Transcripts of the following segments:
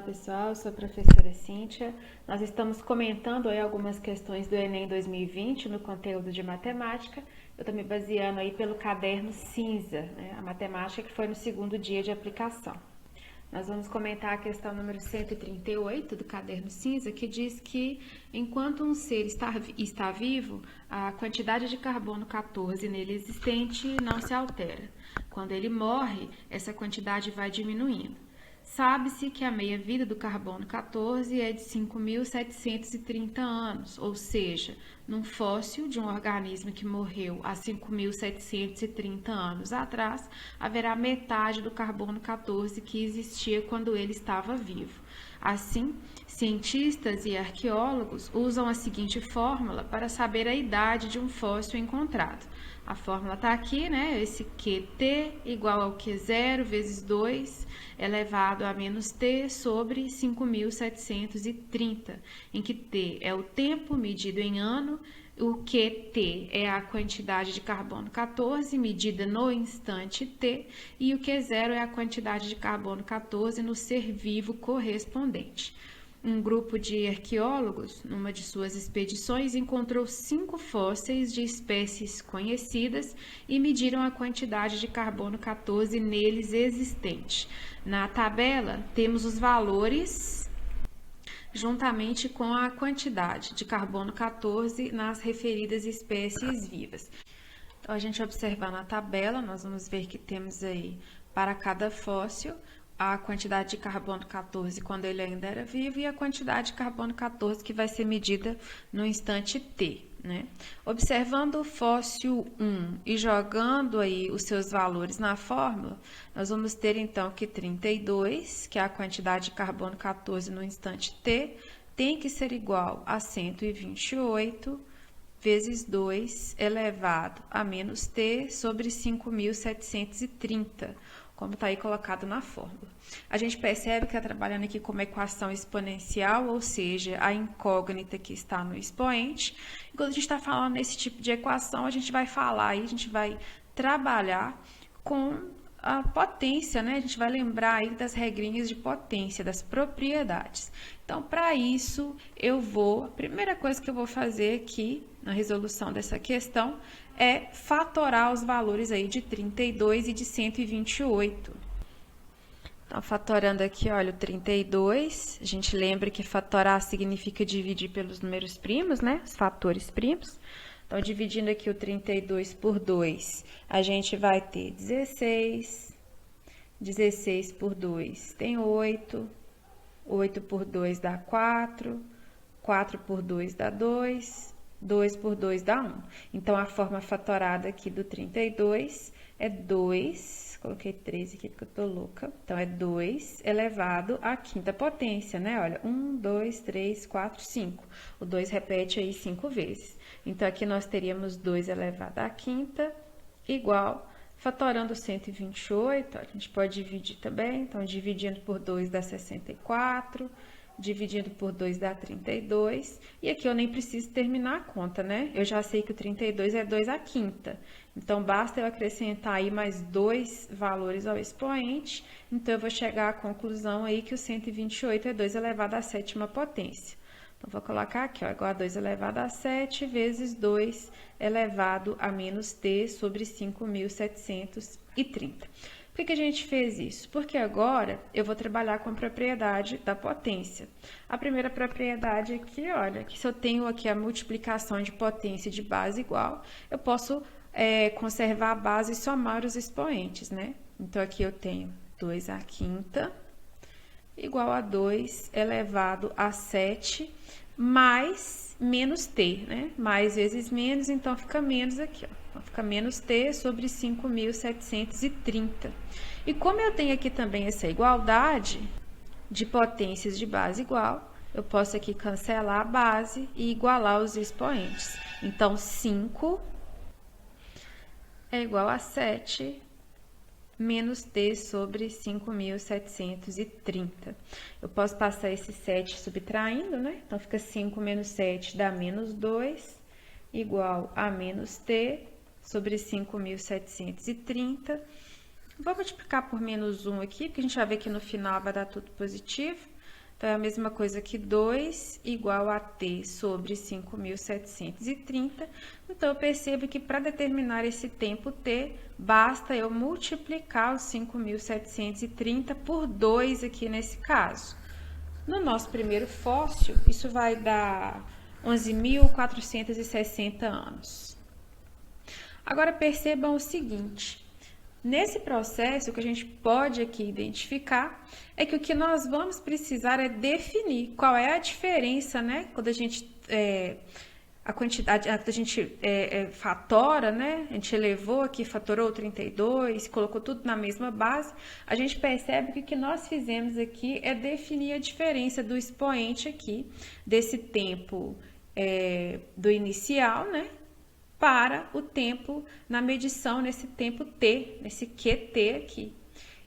pessoal, eu sou a professora Cíntia. Nós estamos comentando aí algumas questões do Enem 2020 no conteúdo de matemática. Eu estou me baseando aí pelo caderno cinza, né? A matemática que foi no segundo dia de aplicação. Nós vamos comentar a questão número 138 do caderno cinza, que diz que enquanto um ser está vivo, a quantidade de carbono 14 nele existente não se altera. Quando ele morre, essa quantidade vai diminuindo. Sabe-se que a meia-vida do carbono 14 é de 5.730 anos, ou seja, num fóssil de um organismo que morreu há 5.730 anos atrás, haverá metade do carbono 14 que existia quando ele estava vivo. Assim, cientistas e arqueólogos usam a seguinte fórmula para saber a idade de um fóssil encontrado. A fórmula está aqui, né? Esse QT igual ao Q0 vezes 2 elevado a menos T sobre 5.730, em que T é o tempo medido em ano, o QT é a quantidade de carbono 14 medida no instante T e o Q0 é a quantidade de carbono 14 no ser vivo correspondente. Um grupo de arqueólogos, numa de suas expedições, encontrou 5 fósseis de espécies conhecidas e mediram a quantidade de carbono 14 neles existente. Na tabela, temos os valores juntamente com a quantidade de carbono 14 nas referidas espécies vivas. Então, a gente observar na tabela, nós vamos ver que temos aí, para cada fóssil, a quantidade de carbono 14 quando ele ainda era vivo e a quantidade de carbono 14 que vai ser medida no instante T, né? Observando o fóssil 1 e jogando aí os seus valores na fórmula, nós vamos ter então que 32, que é a quantidade de carbono 14 no instante T, tem que ser igual a 128 vezes 2 elevado a menos T sobre 5.730, como está aí colocado na fórmula. A gente percebe que está trabalhando aqui com uma equação exponencial, ou seja, a incógnita que está no expoente. E quando a gente está falando nesse tipo de equação, a gente vai falar aí, a gente vai trabalhar com a potência, né? A gente vai lembrar aí das regrinhas de potência, das propriedades. Então, para isso, a primeira coisa que eu vou fazer aqui na resolução dessa questão é fatorar os valores aí de 32 e de 128. Então, fatorando aqui, olha, o 32, a gente lembra que fatorar significa dividir pelos números primos, né? Os fatores primos. Então, dividindo aqui o 32 por 2, a gente vai ter 16. 16 por 2 tem 8. 8 por 2 dá 4. 4 por 2 dá 2. 2 por 2 dá 1. Então, a forma fatorada aqui do 32 é 2, coloquei 13 aqui porque eu tô louca. Então, é 2 elevado à quinta potência, né? Olha, 1, 2, 3, 4, 5. O 2 repete aí 5 vezes. Então, aqui nós teríamos 2 elevado à quinta igual, fatorando 128, ó, a gente pode dividir também. Então, dividindo por 2 dá 64. Dividido por 2 dá 32, e aqui eu nem preciso terminar a conta, né? Eu já sei que o 32 é 2 à quinta, então basta eu acrescentar aí mais 2 valores ao expoente, então eu vou chegar à conclusão aí que o 128 é 2 elevado à sétima potência. Então, vou colocar aqui, ó, igual a 2 elevado a 7 vezes 2 elevado a menos t sobre 5.730. Por que a gente fez isso? Porque agora eu vou trabalhar com a propriedade da potência. A primeira propriedade aqui, olha, que se eu tenho aqui a multiplicação de potência de base igual, eu posso conservar a base e somar os expoentes, né? Então, aqui eu tenho 2 à quinta igual a 2 elevado a 7 mais menos t, né? Mais vezes menos, então fica menos aqui, ó. Então, fica menos t sobre 5.730. E como eu tenho aqui também essa igualdade de potências de base igual, eu posso aqui cancelar a base e igualar os expoentes. Então, 5 é igual a 7 menos t sobre 5.730. Eu posso passar esse 7 subtraindo, né? Então, fica 5 menos 7 dá menos 2, igual a menos t sobre 5.730. Vou multiplicar por menos 1 aqui, porque a gente vai ver que no final vai dar tudo positivo. Então, é a mesma coisa que 2 igual a T sobre 5.730. Então, eu percebo que para determinar esse tempo T, basta eu multiplicar os 5.730 por 2 aqui nesse caso. No nosso primeiro fóssil, isso vai dar 11.460 anos. Agora, percebam o seguinte. Nesse processo, o que a gente pode aqui identificar é que o que nós vamos precisar é definir qual é a diferença, né? Quando a gente a quantidade, quando a gente fatora, né? A gente elevou aqui, fatorou 32, colocou tudo na mesma base, a gente percebe que o que nós fizemos aqui é definir a diferença do expoente aqui, desse tempo do inicial, né? Para o tempo na medição nesse tempo T, nesse QT aqui.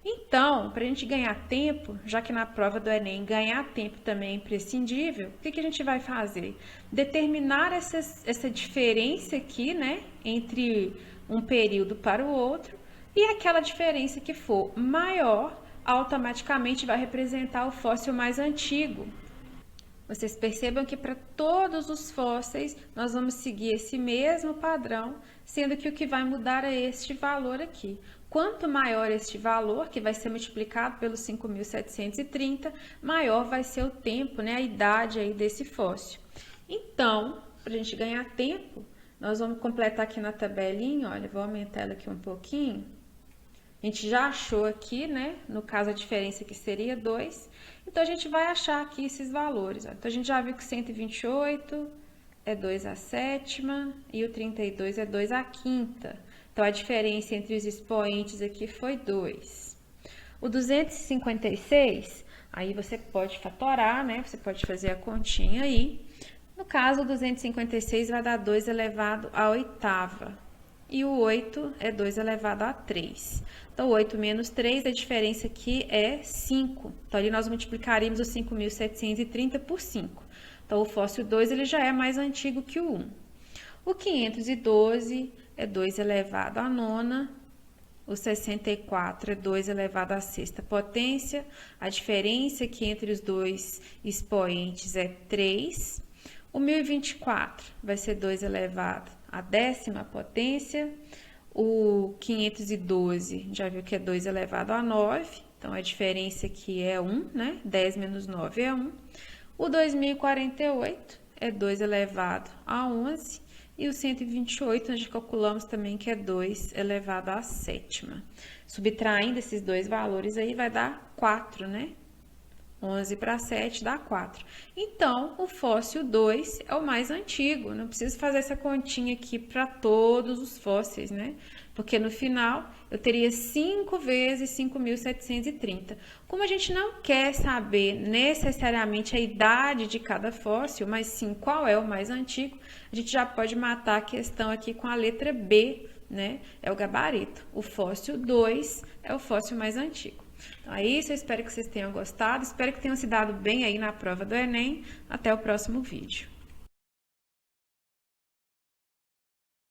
Então, para a gente ganhar tempo, já que na prova do Enem ganhar tempo também é imprescindível, o que a gente vai fazer? Determinar essa diferença aqui, né, entre um período para o outro, e aquela diferença que for maior, automaticamente vai representar o fóssil mais antigo. Vocês percebam que para todos os fósseis nós vamos seguir esse mesmo padrão, sendo que o que vai mudar é este valor aqui. Quanto maior este valor, que vai ser multiplicado pelos 5.730, maior vai ser o tempo, né, a idade aí desse fóssil. Então, para a gente ganhar tempo, nós vamos completar aqui na tabelinha, olha, vou aumentar ela aqui um pouquinho. A gente já achou aqui, né? No caso, a diferença aqui seria 2. Então, a gente vai achar aqui esses valores. Ó. Então, a gente já viu que 128 é 2 à sétima e o 32 é 2 à quinta. Então, a diferença entre os expoentes aqui foi 2. O 256, aí você pode fatorar, né? Você pode fazer a continha aí. No caso, o 256 vai dar 2 elevado à oitava. E o 8 é 2 elevado a 3. Então, 8 menos 3, a diferença aqui é 5. Então, ali nós multiplicaríamos o 5.730 por 5. Então, o fóssil 2 ele já é mais antigo que o 1. O 512 é 2 elevado à nona. O 64 é 2 elevado à sexta potência. A diferença aqui entre os dois expoentes é 3. O 1024 vai ser 2 elevado à décima potência. O 512, já viu que é 2 elevado a 9. Então, a diferença aqui é 1, né? 10 menos 9 é 1. O 2048 é 2 elevado a 11. E o 128, nós já calculamos também que é 2 elevado à sétima. Subtraindo esses dois valores aí, vai dar 4, né? 11 para 7 dá 4. Então, o fóssil 2 é o mais antigo. Não preciso fazer essa continha aqui para todos os fósseis, né? Porque no final, eu teria 5 vezes 5.730. Como a gente não quer saber necessariamente a idade de cada fóssil, mas sim qual é o mais antigo, a gente já pode matar a questão aqui com a letra B, né? É o gabarito. O fóssil 2 é o fóssil mais antigo. Então é isso, eu espero que vocês tenham gostado, espero que tenham se dado bem aí na prova do Enem. Até o próximo vídeo.